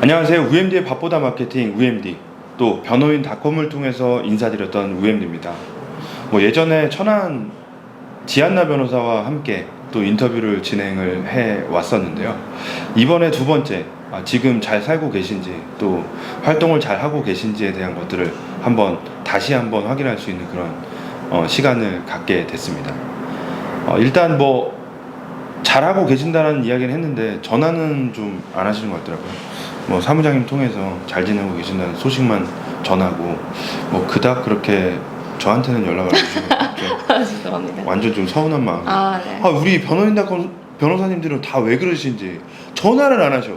안녕하세요. UMD의 밥보다 마케팅 UMD, 또 변호인닷컴을 통해서 인사드렸던 UMD입니다. 예전에 천안 지한나 변호사와 함께 또 인터뷰를 진행을 해 왔었는데요. 이번에 두 번째, 지금 잘 살고 계신지 또 활동을 잘 하고 계신지에 대한 것들을 다시 한번 확인할 수 있는 그런 시간을 갖게 됐습니다. 일단 잘하고 계신다는 이야기를 했는데 전화는 좀 안 하시는 것 같더라고요. 사무장님 통해서 잘 지내고 계신다는 소식만 전하고 그닥 그렇게 저한테는 연락을 안 주시는 것 같아요. 죄송합니다. 완전 좀 서운한 마음. 네. 우리 변호인닷컴 변호사님들은 다 왜 그러신지 전화를 안 하셔.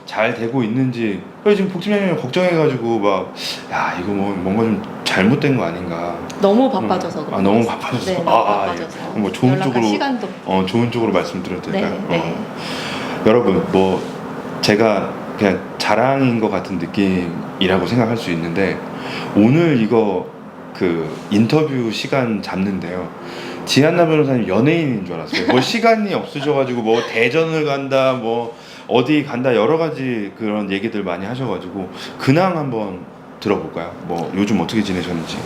잘 되고 있는지. 그래서 지금 복팀장님이 걱정해가지고 이거 뭔가 좀 잘못된 거 아닌가. 너무 바빠져서 그런 너무 바빠져서. 네, 바빠져서. 예. 좋은 쪽으로 시간도. 좋은 쪽으로 말씀드려도 될까요? 네. 여러분 제가 그냥 자랑인 것 같은 느낌이라고 생각할 수 있는데, 오늘 이거 인터뷰 시간 잡는데요, 지한나 변호사님 연예인인 줄 알았어요. 시간이 없으셔가지고 대전을 간다 어디 간다 여러 가지 그런 얘기들 많이 하셔가지고 근황 한번 들어볼까요? 요즘 어떻게 지내셨는지.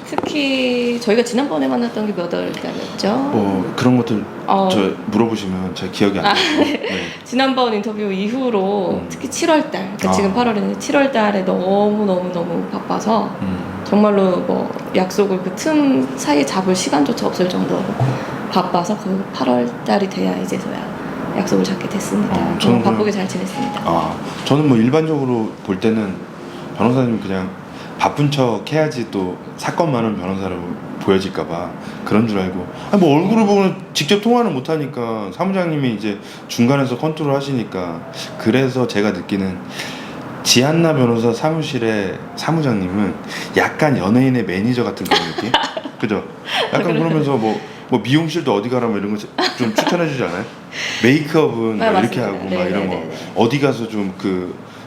특히 저희가 지난번에 만났던 게 몇 월 달이었죠? 그런 것들 저 물어보시면 제가 기억이 안 나요. 네. 지난번 인터뷰 이후로 특히 7월 달, 지금 8월인데 7월 달에 너무 바빠서 정말로 약속을 그 틈 사이에 잡을 시간조차 없을 정도로 바빠서 8월 달이 돼야 이제서야 약속을 잡게 됐습니다. 저는 바쁘게 잘 지냈습니다. 저는 일반적으로 볼 때는 변호사님 그냥 바쁜 척 해야지 또 사건 많은 변호사로 보여질까봐 그런 줄 알고, 얼굴을 보면 직접 통화는 못하니까 사무장님이 이제 중간에서 컨트롤 하시니까, 그래서 제가 느끼는 지한나 변호사 사무실의 사무장님은 약간 연예인의 매니저 같은 그런 느낌? 그죠? 약간 그러면서 미용실도 어디 가라 이런 거 좀 추천해 주지 않아요? 메이크업은 이렇게 하고 이런 거 어디 가서 좀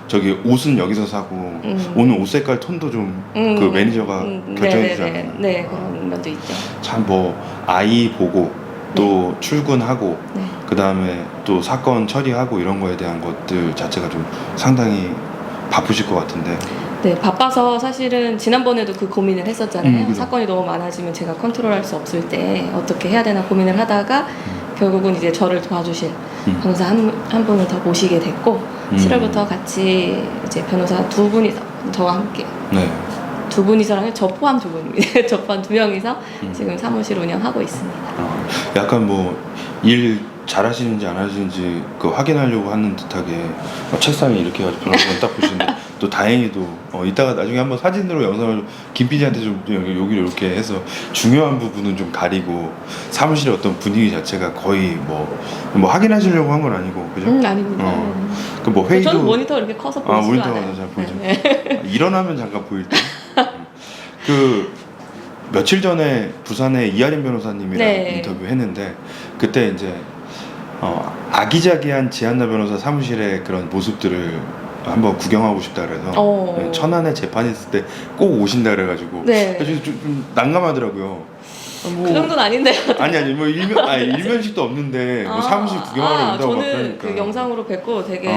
저기 옷은 여기서 사고 오늘 옷 색깔 톤도 좀 그 매니저가 결정해 주잖아요. 네, 그런 면도 있죠. 참 아이 보고 또 출근하고 그 다음에 또 사건 처리하고 이런 거에 대한 것들 자체가 좀 상당히 바쁘실 것 같은데. 네, 바빠서 사실은 지난번에도 그 고민을 했었잖아요. 그죠. 사건이 너무 많아지면 제가 컨트롤할 수 없을 때 어떻게 해야 되나 고민을 하다가 결국은 이제 저를 도와주실 변호사 한 분을 더 모시게 됐고 7월부터 같이 이제 변호사 두 분이서 저와 함께 두 분이서랑 저 포함 두 분입니다. 저 포함 두 명이서 지금 사무실 운영하고 있습니다. 약간 일 잘하시는지 안 하시는지 확인하려고 하는 듯하게 책상에 이렇게 해가지고 변호사님 딱 보시는데 또 다행히도 이따가 나중에 한번 사진으로 영상을 김 PD한테 좀 여기를 이렇게 해서 중요한 부분은 좀 가리고, 사무실의 어떤 분위기 자체가 거의 확인하시려고 한 건 아니고, 그죠? 아닙니다. 회의도 저는 모니터 이렇게 커서 보이지도 모니터가 않아요. 잘 보이죠. 일어나면 잠깐 보일 때. 며칠 전에 부산에 이하린 변호사님이랑 인터뷰 했는데, 그때 이제 아기자기한 지한나 변호사 사무실의 그런 모습들을 한번 구경하고 싶다 그래서 천안에 재판 있을 때 꼭 오신다 그래가지고 그래서 좀 난감하더라고요. 그 정도는 아닌데요. 아니 일면식도 없는데 사무실 구경하러 온다고 저는 그러니까. 그 영상으로 뵙고 되게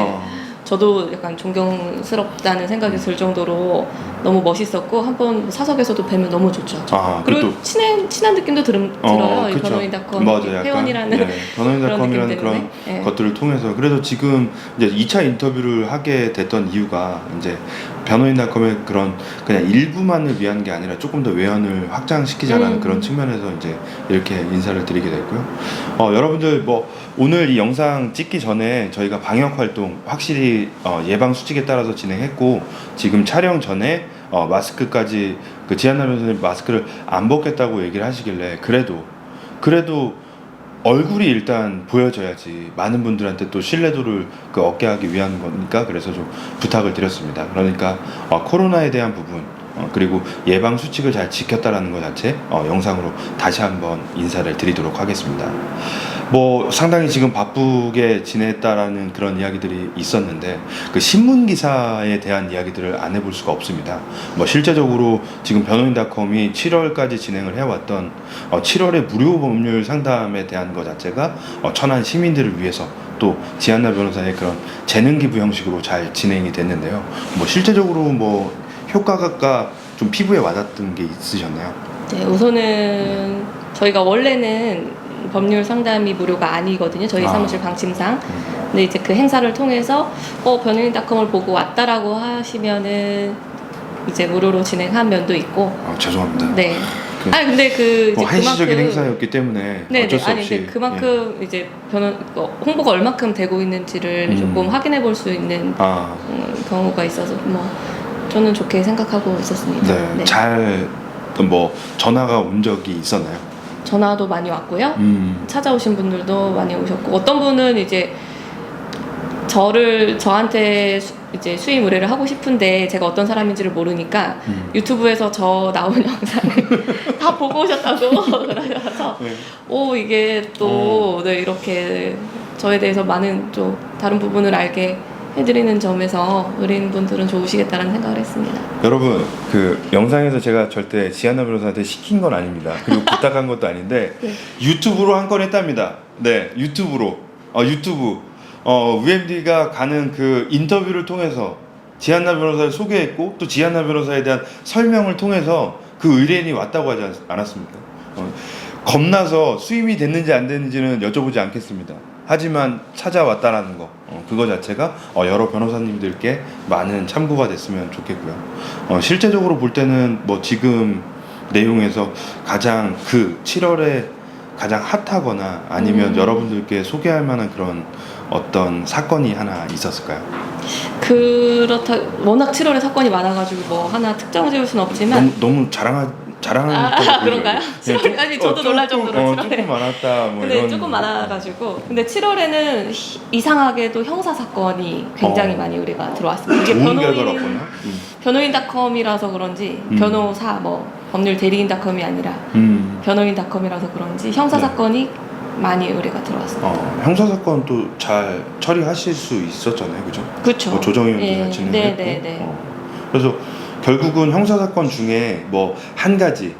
저도 약간 존경스럽다는 생각이 들 정도로 너무 멋있었고, 한번 사석에서도 뵈면 너무 좋죠. 그리고 친한 느낌도 들어요. 이 변호인닷컴 회원이라는 변호인닷컴이라는 그런 것들을 통해서. 그래서 지금 이제 2차 인터뷰를 하게 됐던 이유가 이제 변호인닷컴의 그냥 일부만을 위한 게 아니라 조금 더 외연을 확장시키자라는 그런 측면에서 이제 이렇게 인사를 드리게 됐고요. 여러분들 오늘 이 영상 찍기 전에 저희가 방역 활동 확실히 예방 수칙에 따라서 진행했고, 지금 촬영 전에 마스크까지 지한나 변호사님 마스크를 안 벗겠다고 얘기를 하시길래, 그래도 얼굴이 일단 보여져야지 많은 분들한테 또 신뢰도를 얻게 하기 위한 거니까, 그래서 좀 부탁을 드렸습니다. 그러니까 코로나에 대한 부분 그리고 예방 수칙을 잘 지켰다라는 것 자체 영상으로 다시 한번 인사를 드리도록 하겠습니다. 상당히 지금 바쁘게 지냈다라는 그런 이야기들이 있었는데, 신문 기사에 대한 이야기들을 안 해볼 수가 없습니다. 실제적으로 지금 변호인닷컴이 7월까지 진행을 해왔던 7월의 무료 법률 상담에 대한 것 자체가 천안 시민들을 위해서 또 지한나 변호사의 그런 재능 기부 형식으로 잘 진행이 됐는데요. 뭐 실제적으로 뭐 효과가 좀 피부에 와닿던 게 있으셨나요? 네, 우선은 저희가 원래는 법률 상담이 무료가 아니거든요. 저희 사무실 방침상. 근데 이제 그 행사를 통해서 변호인닷컴을 보고 왔다라고 하시면은 이제 무료로 진행한 면도 있고. 죄송합니다. 네. 아니 근데 그 이제 한시적인 행사였기 때문에 네, 어쩔 수 아니 없이 근데 그만큼 이제 홍보가 얼마큼 되고 있는지를 조금 확인해 볼 수 있는 경우가 있어서 뭐 저는 좋게 생각하고 있었습니다. 네, 네. 잘 뭐 전화가 온 적이 있었나요? 전화도 많이 왔고요. 찾아오신 분들도 많이 오셨고 어떤 분은 이제 저한테 이제 수임 의뢰를 하고 싶은데 제가 어떤 사람인지를 모르니까 유튜브에서 저 나온 영상을 다 보고 오셨다고 그러셔서 네. 이게 또 네, 이렇게 저에 대해서 많은 좀 다른 부분을 알게 해드리는 점에서 의뢰인분들은 좋으시겠다라는 생각을 했습니다. 여러분 그 영상에서 제가 절대 지한나 변호사한테 시킨 건 아닙니다. 그리고 부탁한 것도 아닌데 네. 유튜브로 한 건 했답니다. 네, 유튜브로 유튜브 UMD가 가는 그 인터뷰를 통해서 지한나 변호사를 소개했고 또 지한나 변호사에 대한 설명을 통해서 그 의뢰인이 왔다고 하지 않았습니까? 겁나서 수임이 됐는지 안 됐는지는 여쭤보지 않겠습니다. 하지만 찾아왔다라는 거 그거 자체가 여러 변호사님들께 많은 참고가 됐으면 좋겠고요. 실제적으로 볼 때는 뭐 지금 내용에서 가장 그 7월에 가장 핫하거나 아니면 여러분들께 소개할 만한 그런 어떤 사건이 하나 있었을까요? 그렇다 워낙 7월에 사건이 많아가지고 뭐 하나 특정 지을 수는 없지만 너무 자랑하는 그런가요? 7월 아니 저도 놀랄 정도로 7월에 조금 많았다 뭐 근데 이런 조금 많아가지고 근데 7월에는 이상하게도 형사 사건이 굉장히 많이 우리가 들어왔습니다. 이게 좋은 결과가 없거나 변호인닷컴이라서 그런지 변호사 뭐 법률 대리인닷컴이 아니라 변호인닷컴이라서 그런지 형사 사건이 많이 의뢰가 들어왔습니다. 형사 사건 또 잘 처리하실 수 있었잖아요, 그죠? 그렇죠. 조정위원회가 진행했고. 네. 그래서 결국은 형사 사건 중에 뭐 한 가지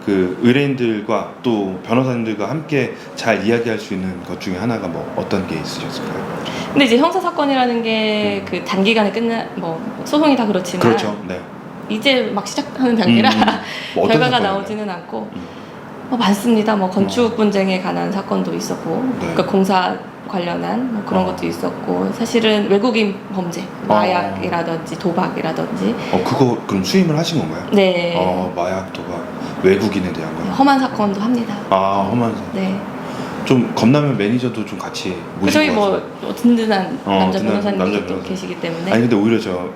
그 의뢰인들과 또 변호사님들과 함께 잘 이야기할 수 있는 것 중에 하나가 뭐 어떤 게 있으셨을까요? 근데 이제 형사 사건이라는 게 그 단기간에 뭐 소송이 다 그렇지만 그렇죠. 네. 이제 막 시작하는 단계라 뭐 결과가 나오지는 않고 많습니다. 뭐 건축 분쟁에 관한 사건도 있었고, 그러니까 공사 관련한 뭐 그런 것도 있었고, 사실은 외국인 범죄, 마약이라든지 도박이라든지. 그거 그럼 수임을 하신 건가요? 네. 마약, 도박, 외국인에 대한 거. 험한 사건도 합니다. 험한 사건. 네. 좀 겁나면 매니저도 좀 같이 모시고 저희 뭐 든든한 남자 든든한 변호사님도 남자 변호사. 계시기 때문에. 아니 근데 오히려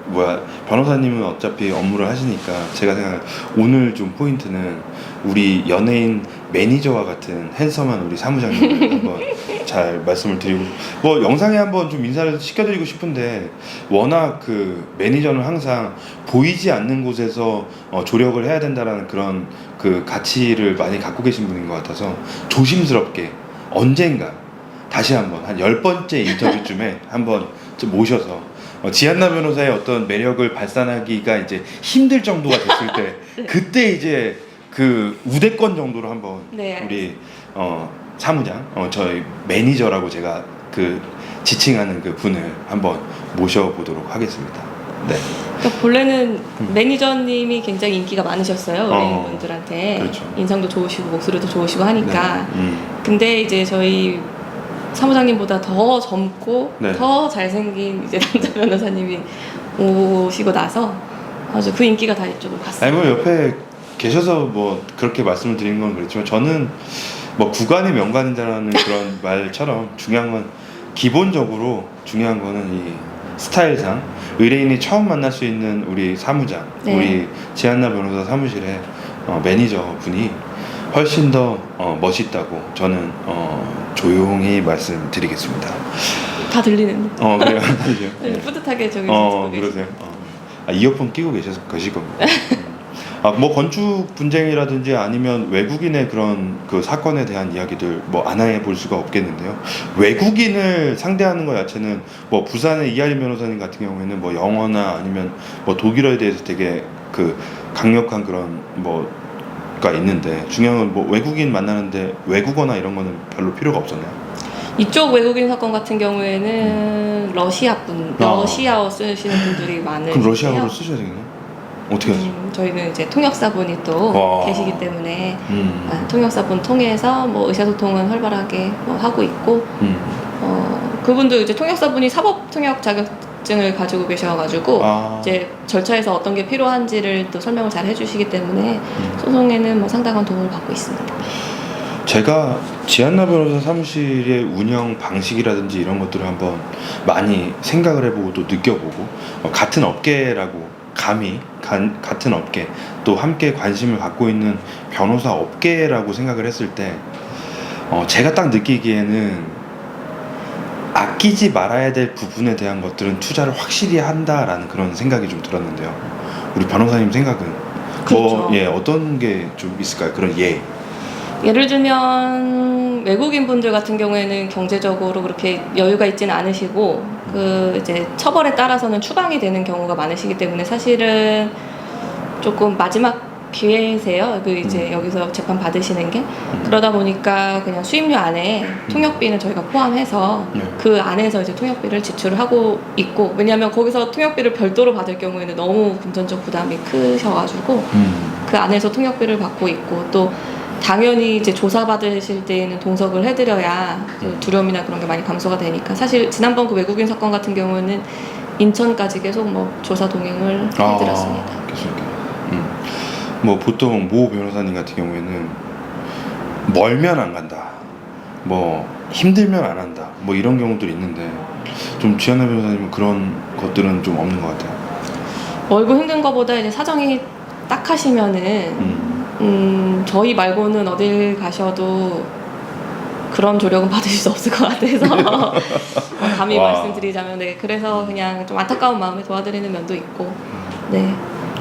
변호사님은 어차피 업무를 하시니까 제가 생각하는 오늘 좀 포인트는 우리 연예인 매니저와 같은 핸섬한 우리 사무장님을 한번 잘 말씀을 드리고 뭐 영상에 한번 좀 인사를 시켜드리고 싶은데 워낙 그 매니저는 항상 보이지 않는 곳에서 조력을 해야 된다라는 그런 그 가치를 많이 갖고 계신 분인 것 같아서 조심스럽게 언젠가 다시 한번 한 10번째 인터뷰쯤에 한번 좀 모셔서 지한나 변호사의 어떤 매력을 발산하기가 이제 힘들 정도가 됐을 때 그때 이제 그 우대권 정도로 한번 우리 사무장 저희 매니저라고 제가 그 지칭하는 그 분을 한번 모셔보도록 하겠습니다. 네. 그러니까 본래는 매니저님이 굉장히 인기가 많으셨어요. 의뢰인분들한테. 그렇죠. 인상도 좋으시고 목소리도 좋으시고 하니까. 네. 근데 이제 저희 사무장님보다 더 젊고 더 잘생긴 이제 남자 변호사님이 오시고 나서 아주 그 인기가 다 이쪽으로 갔어요. 아니 뭐 옆에 계셔서 뭐 그렇게 말씀을 드린 건 그렇지만 저는 뭐 구간이 명관이다라는 그런 말처럼 중요한 건 기본적으로 중요한 거는 이 스타일상 의뢰인이 처음 만날 수 있는 우리 사무장, 우리 지한나 변호사 사무실의 매니저 분이 훨씬 더 멋있다고 저는 조용히 말씀드리겠습니다. 다 들리는데. 그래요. 네. 뿌듯하게 저기 그러세요. 이어폰 끼고 계실 겁니다. 뭐 건축 분쟁이라든지 아니면 외국인의 그런 그 사건에 대한 이야기들 뭐 안 해볼 수가 없겠는데요. 외국인을 상대하는 것 자체는 뭐 부산의 이하림 변호사님 같은 경우에는 뭐 영어나 아니면 뭐 독일어에 대해서 되게 그 강력한 그런 뭐가 있는데 중요한 건 뭐 외국인 만나는데 외국어나 이런 거는 별로 필요가 없었나요? 이쪽 외국인 사건 같은 경우에는 러시아어 쓰시는 분들이 많으세요. 그럼 러시아어로 쓰셔야 되겠네. 어떻게 하죠? 저희는 이제 통역사분이 또 와. 계시기 때문에 통역사분 통해서 뭐 의사소통은 활발하게 뭐 하고 있고 그분도 이제 통역사분이 사법 통역 자격증을 가지고 계셔가지고 이제 절차에서 어떤 게 필요한지를 또 설명을 잘 해주시기 때문에 소송에는 뭐 상당한 도움을 받고 있습니다. 제가 지한나 변호사 사무실의 운영 방식이라든지 이런 것들을 한번 많이 생각을 해보고 또 느껴보고 같은 업계라고 감히 같은 업계 또 함께 관심을 갖고 있는 변호사 업계라고 생각을 했을 때 제가 딱 느끼기에는 아끼지 말아야 될 부분에 대한 것들은 투자를 확실히 한다라는 그런 생각이 좀 들었는데요. 우리 변호사님 생각은 그렇죠. 어떤 게 좀 있을까요? 그런 예를 들면 외국인 분들 같은 경우에는 경제적으로 그렇게 여유가 있지는 않으시고 그 이제 처벌에 따라서는 추방이 되는 경우가 많으시기 때문에 사실은 조금 마지막 기회세요. 그 이제 여기서 재판 받으시는 게 그러다 보니까 그냥 수임료 안에 통역비는 저희가 포함해서 그 안에서 이제 통역비를 지출을 하고 있고 왜냐하면 거기서 통역비를 별도로 받을 경우에는 너무 금전적 부담이 크셔가지고 그 안에서 통역비를 받고 있고 또 당연히 이제 조사받으실 때에는 동석을 해드려야 두려움이나 그런 게 많이 감소가 되니까 사실 지난번 그 외국인 사건 같은 경우는 인천까지 계속 뭐 조사 동행을 해드렸습니다. 뭐 보통 모 변호사님 같은 경우에는 멀면 안 간다, 뭐 힘들면 안 한다, 뭐 이런 경우들이 있는데 좀 지한나 변호사님은 그런 것들은 좀 없는 것 같아요. 멀고 힘든 것보다 이제 사정이 딱 하시면은 저희 말고는 어딜 가셔도 그런 조력은 받으실 수 없을 것 같아서 감히 말씀드리자면 그래서 그냥 좀 안타까운 마음에 도와드리는 면도 있고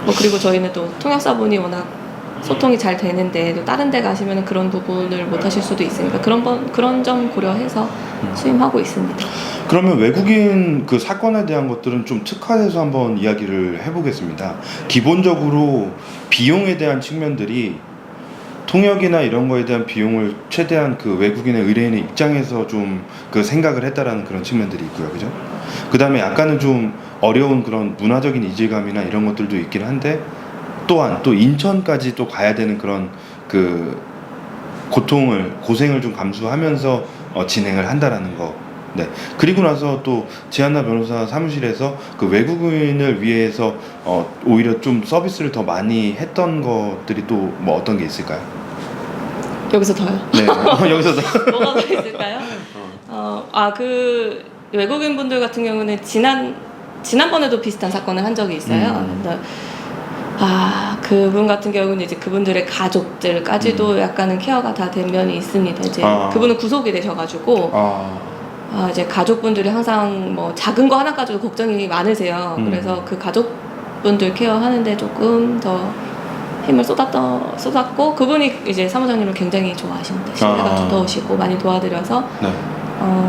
뭐 그리고 저희는 또 통역사분이 워낙 소통이 잘 되는데 또 다른 데 가시면 그런 부분을 못 하실 수도 있으니까 그런 점 고려해서 수임하고 있습니다. 그러면 외국인 그 사건에 대한 것들은 좀 특화해서 한번 이야기를 해보겠습니다. 기본적으로 비용에 대한 측면들이 통역이나 이런 거에 대한 비용을 최대한 그 외국인의 의뢰인의 입장에서 좀 그 생각을 했다라는 그런 측면들이 있고요, 그죠? 그 다음에 약간은 좀 어려운 그런 문화적인 이질감이나 이런 것들도 있긴 한데 또한 또 인천까지 또 가야 되는 그런 그 고생을 좀 감수하면서 진행을 한다라는 거. 네. 그리고 나서 또 지한나 변호사 사무실에서 그 외국인을 위해서 오히려 좀 서비스를 더 많이 했던 것들이 또 뭐 어떤 게 있을까요? 여기서 더요? 네. 여기서 더. 뭐가 더 있을까요? 그 외국인 분들 같은 경우는 지난번에도 비슷한 사건을 한 적이 있어요. 그분 같은 경우는 이제 그분들의 가족들까지도 약간은 케어가 다 된 면이 있습니다. 이제 그분은 구속이 되셔가지고 이제 가족분들이 항상 뭐 작은 거 하나까지도 걱정이 많으세요. 그래서 그 가족분들 케어하는데 조금 더 힘을 쏟았고 그분이 이제 사무장님을 굉장히 좋아하십니다. 신뢰가 두터우시고 많이 도와드려서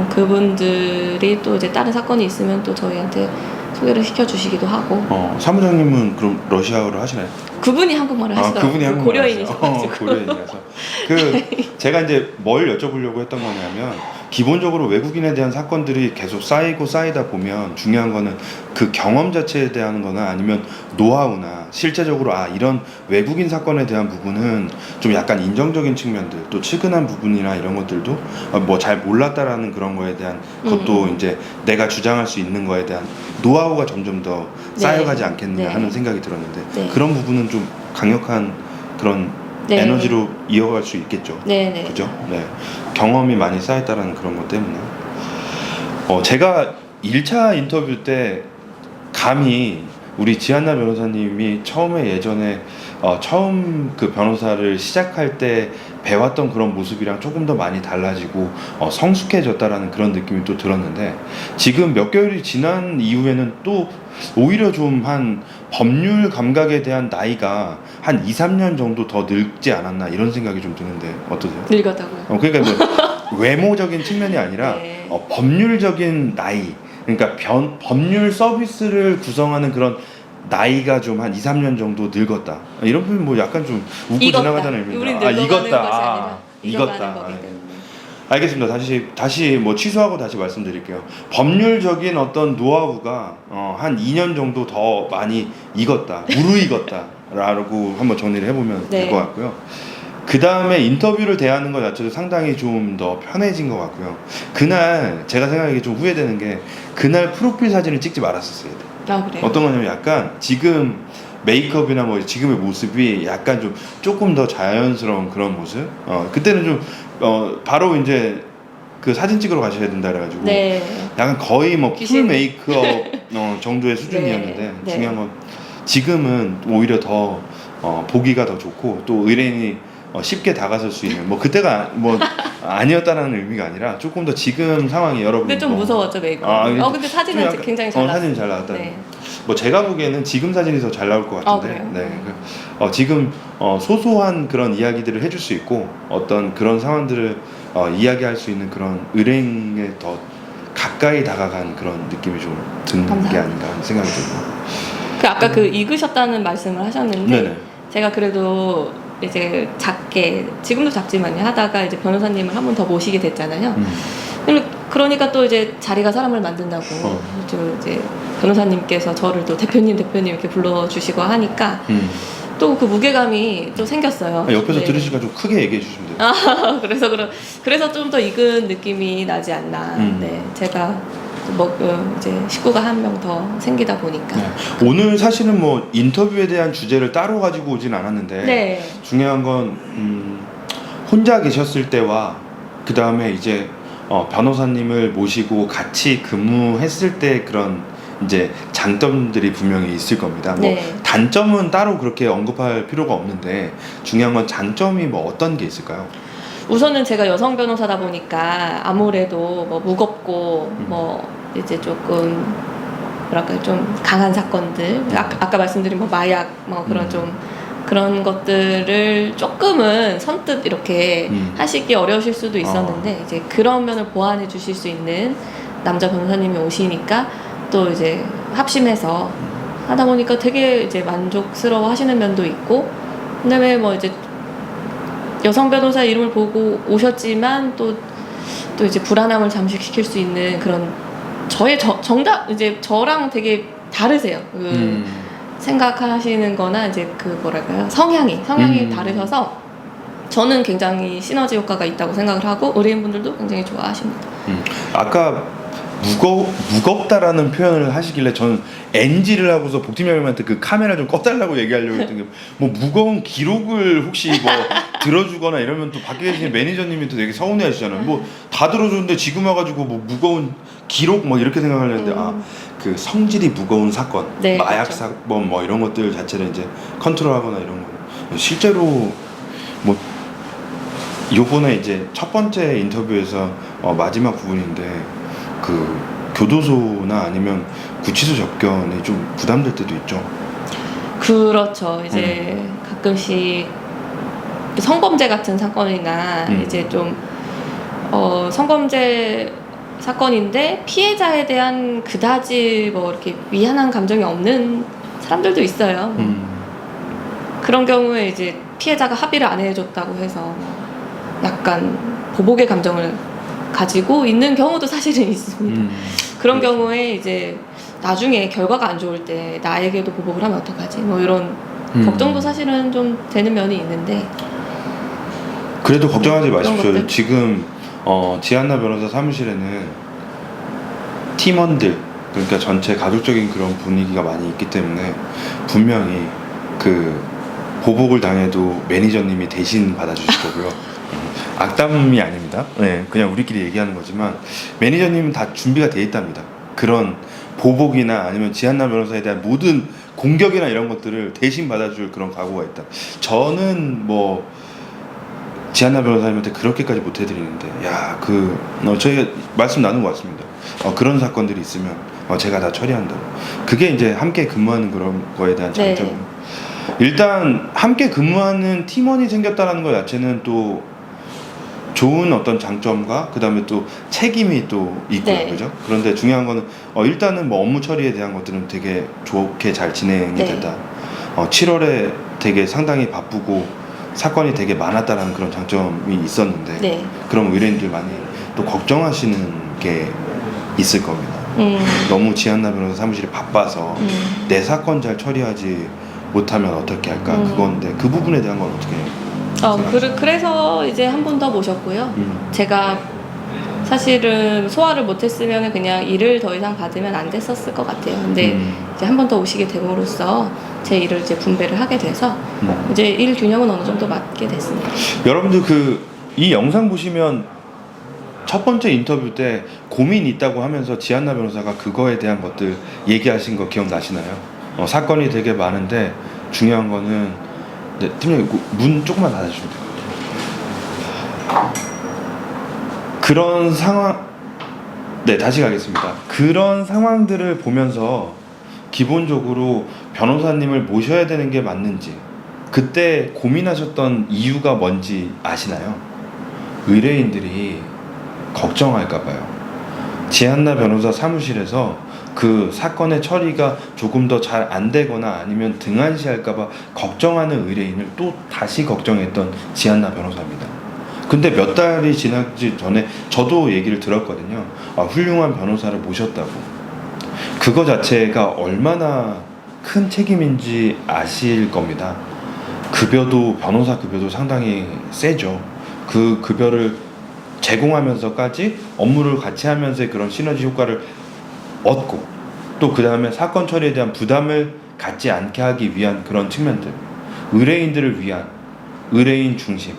그분들이 또 이제 다른 사건이 있으면 또 저희한테 소개를 시켜주시기도 하고. 사무장님은 그럼 러시아어를 하시나요? 그분이 한국말을 하시더라고요. 그분이 한국말 고려인이셔가지고. 고려인이라서. 제가 이제 뭘 여쭤보려고 했던 거냐면 기본적으로 외국인에 대한 사건들이 계속 쌓이다 보면 중요한 거는 그 경험 자체에 대한 거나 아니면 노하우나 실제적으로 이런 외국인 사건에 대한 부분은 좀 약간 인정적인 측면들 또 측은한 부분이나 이런 것들도 뭐 잘 몰랐다라는 그런 거에 대한 것도 이제 내가 주장할 수 있는 거에 대한 노하우가 점점 더 쌓여가지 않겠느냐 하는 생각이 들었는데 그런 부분은 좀 강력한 그런 에너지로 이어갈 수 있겠죠. 그죠? 네. 경험이 많이 쌓였다는 그런 것 때문에. 제가 1차 인터뷰 때 감히 우리 지한나 변호사님이 예전에 처음 그 변호사를 시작할 때 배웠던 그런 모습이랑 조금 더 많이 달라지고 성숙해졌다라는 그런 느낌이 또 들었는데 지금 몇 개월이 지난 이후에는 또 오히려 좀 한 법률 감각에 대한 나이가 한 2-3년 정도 더 늙지 않았나 이런 생각이 좀 드는데 어떠세요? 늙었다고요? 그러니까 뭐 외모적인 측면이 아니라 법률적인 나이, 그러니까 법률 서비스를 구성하는 그런 나이가 좀 한 2-3년 정도 늙었다. 이런 부분 뭐 약간 좀 웃고 지나가자는 의미인데. 우린 늙어가는 것이 아니라 익어가는 거기 때문에. 알겠습니다. 다시 뭐 취소하고 다시 말씀드릴게요. 법률적인 어떤 노하우가 한 2년 정도 더 많이 무르익었다라고 한번 정리를 해보면 네. 될 것 같고요. 그 다음에 인터뷰를 대하는 것 자체도 상당히 좀 더 편해진 것 같고요. 그날 제가 생각하기에 좀 후회되는 게 그날 프로필 사진을 찍지 말았었어요. 아, 그래요? 어떤 거냐면 약간 지금 메이크업이나 뭐 지금의 모습이 약간 좀 조금 더 자연스러운 그런 모습. 그때는 좀 바로 이제 그 사진 찍으러 가셔야 된다 그래가지고 네. 약간 거의 뭐 풀 귀신. 메이크업 정도의 수준이었는데 네. 네. 중요한 건 지금은 오히려 더 보기가 더 좋고 또 의뢰인이 쉽게 다가설 수 있는 뭐 그때가 뭐 아니었다라는 의미가 아니라 조금 더 지금 상황이 여러분 근데 좀 무서웠죠, 메이크업. 근데 사진은 좀 약간- 굉장히 잘 나왔어요. 사진이 잘 나왔다. 네. 뭐 제가 보기에는 지금 사진이 더 잘 나올 것 같은데 그래요? 네. 지금 소소한 그런 이야기들을 해줄 수 있고 어떤 그런 상황들을 이야기할 수 있는 그런 의뢰인에 더 가까이 다가간 그런 느낌이 좀 드는 게 감사합니다. 아닌가 하는 생각이 들고. 그 아까 그 익으셨다는 말씀을 하셨는데 네네. 제가 그래도 이제 작게 지금도 작지만요 하다가 이제 변호사님을 한 번 더 모시게 됐잖아요. 그러니까 또 이제 자리가 사람을 만든다고 이제 변호사님께서 저를 또 대표님 이렇게 불러주시고 하니까 또 그 무게감이 또 생겼어요. 옆에서 네. 들으시니까 좀 크게 얘기해 주시면 돼요. 그래서 좀 더 익은 느낌이 나지 않나. 네, 제가 이제 식구가 한 명 더 생기다 보니까. 네. 오늘 사실은 뭐 인터뷰에 대한 주제를 따로 가지고 오진 않았는데 네. 중요한 건 혼자 계셨을 때와 그 다음에 이제 변호사님을 모시고 같이 근무했을 때 그런 이제 장점들이 분명히 있을 겁니다. 뭐 네. 단점은 따로 그렇게 언급할 필요가 없는데 중요한 건 장점이 뭐 어떤 게 있을까요? 우선은 제가 여성 변호사다 보니까 아무래도 뭐 무겁고 뭐 이제 조금 뭐랄까 좀 강한 사건들 아까 말씀드린 뭐 마약 뭐 그런 좀 그런 것들을 조금은 선뜻 이렇게 하시기 어려우실 수도 있었는데 이제 그런 면을 보완해 주실 수 있는 남자 변호사님이 오시니까 또 이제 합심해서 하다 보니까 되게 이제 만족스러워 하시는 면도 있고 그다음에 뭐 이제 여성 변호사 이름을 보고 오셨지만 또 이제 불안함을 잠식시킬 수 있는 그런 저의 정답 이제 저랑 되게 다르세요. 생각하시는 거나 이제 그 뭐랄까요 성향이 다르셔서 저는 굉장히 시너지 효과가 있다고 생각을 하고 의뢰인분들도 굉장히 좋아하십니다. 아까 무겁다라는 표현을 하시길래 저는 NG를 하고서 복팀장님한테 그 카메라 좀 꺼달라고 얘기하려고 했던 게 뭐 무거운 기록을 혹시 뭐 들어주거나 이러면 또 밖에 계신 매니저님이 또 되게 서운해하시잖아요. 뭐 다 들어주는데 지금 와가지고 뭐 무거운 기록 뭐 이렇게 생각하려는데 그 성질이 무거운 사건, 네, 마약 그렇죠. 사건 뭐 이런 것들 자체를 이제 컨트롤하거나 이런 거 실제로 뭐 요번에 이제 첫 번째 인터뷰에서 마지막 부분인데 그 교도소나 아니면 구치소 접견이 좀 부담될 때도 있죠. 그렇죠. 이제 가끔씩 성범죄 같은 사건이나 이제 좀 성범죄 사건인데 피해자에 대한 그다지 뭐 이렇게 미안한 감정이 없는 사람들도 있어요. 그런 경우에 이제 피해자가 합의를 안 해줬다고 해서 약간 보복의 감정을 가지고 있는 경우도 사실은 있습니다. 그런 그렇죠. 경우에 이제 나중에 결과가 안 좋을 때 나에게도 보복을 하면 어떡하지? 뭐 이런 걱정도 사실은 좀 되는 면이 있는데 그래도 걱정하지 그런 마십시오. 것들? 지금 지한나 변호사 사무실에는 팀원들 그러니까 전체 가족적인 그런 분위기가 많이 있기 때문에 분명히 그 보복을 당해도 매니저님이 대신 받아주실 거고요. 악담이 아닙니다. 네, 그냥 우리끼리 얘기하는 거지만 매니저님은 다 준비가 돼 있답니다. 그런 보복이나 아니면 지한나 변호사에 대한 모든 공격이나 이런 것들을 대신 받아줄 그런 각오가 있다. 저는 뭐 지한나 변호사님한테 그렇게까지 못 해드리는데 저희가 말씀 나눈 것 같습니다. 그런 사건들이 있으면 제가 다 처리한다. 그게 이제 함께 근무하는 그런 거에 대한 장점입니다. 일단 함께 근무하는 팀원이 생겼다는 것 자체는 또 좋은 어떤 장점과 그 다음에 또 책임이 또 있고요, 그죠? 그런데 중요한 거는 일단은 뭐 업무 처리에 대한 것들은 되게 좋게 잘 진행이 됐다. 7월에 되게 상당히 바쁘고 사건이 되게 많았다라는 그런 장점이 있었는데 그럼 의뢰인들 많이 또 걱정하시는 게 있을 겁니다. 너무 지한나 변호사 사무실이 바빠서 내 사건 잘 처리하지 못하면 어떻게 할까 그건데 그 부분에 대한 건 어떻게 생각하세요? 그래서 이제 한 분 더 모셨고요. 제가 사실은 소화를 못했으면 그냥 일을 더 이상 받으면 안 됐었을 것 같아요. 근데 이제 한 번 더 오시게 됨으로써 제 일을 이제 분배를 하게 돼서 이제 일 균형은 어느 정도 맞게 됐습니다. 여러분들 이 영상 보시면 첫 번째 인터뷰 때 고민 있다고 하면서 지한나 변호사가 그거에 대한 것들 얘기하신 거 기억나시나요? 사건이 되게 많은데 중요한 거는 네, 팀장님 문 조금만 닫아주시면 돼요. 그런 상황 네 다시 가겠습니다. 그런 상황들을 보면서 기본적으로 변호사님을 모셔야 되는 게 맞는지 그때 고민하셨던 이유가 뭔지 아시나요? 의뢰인들이 걱정할까 봐요. 지한나 변호사 사무실에서 그 사건의 처리가 조금 더 잘 안 되거나 아니면 등한시할까 봐 걱정하는 의뢰인을 또 다시 걱정했던 지한나 변호사입니다. 근데 몇 달이 지나기 전에 저도 얘기를 들었거든요. 훌륭한 변호사를 모셨다고. 그거 자체가 얼마나 큰 책임인지 아실 겁니다. 급여도 변호사 급여도 상당히 세죠. 그 급여를 제공하면서까지 업무를 같이 하면서의 그런 시너지 효과를 얻고 또 그 다음에 사건 처리에 대한 부담을 갖지 않게 하기 위한 그런 측면들, 의뢰인들을 위한 의뢰인 중심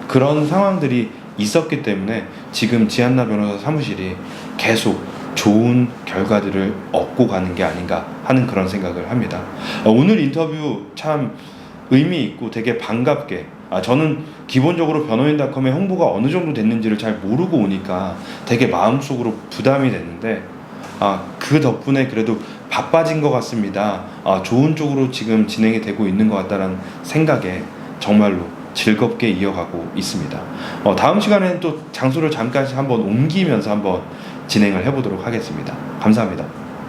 그런 상황들이 있었기 때문에 지금 지한나 변호사 사무실이 계속 좋은 결과들을 얻고 가는 게 아닌가 하는 그런 생각을 합니다. 오늘 인터뷰 참 의미 있고 되게 반갑게 저는 기본적으로 변호인닷컴의 홍보가 어느 정도 됐는지를 잘 모르고 오니까 되게 마음속으로 부담이 됐는데 그 덕분에 그래도 바빠진 것 같습니다. 좋은 쪽으로 지금 진행이 되고 있는 것 같다는 생각에 정말로 즐겁게 이어가고 있습니다. 다음 시간에는 또 장소를 잠깐 한번 옮기면서 한번 진행을 해보도록 하겠습니다. 감사합니다.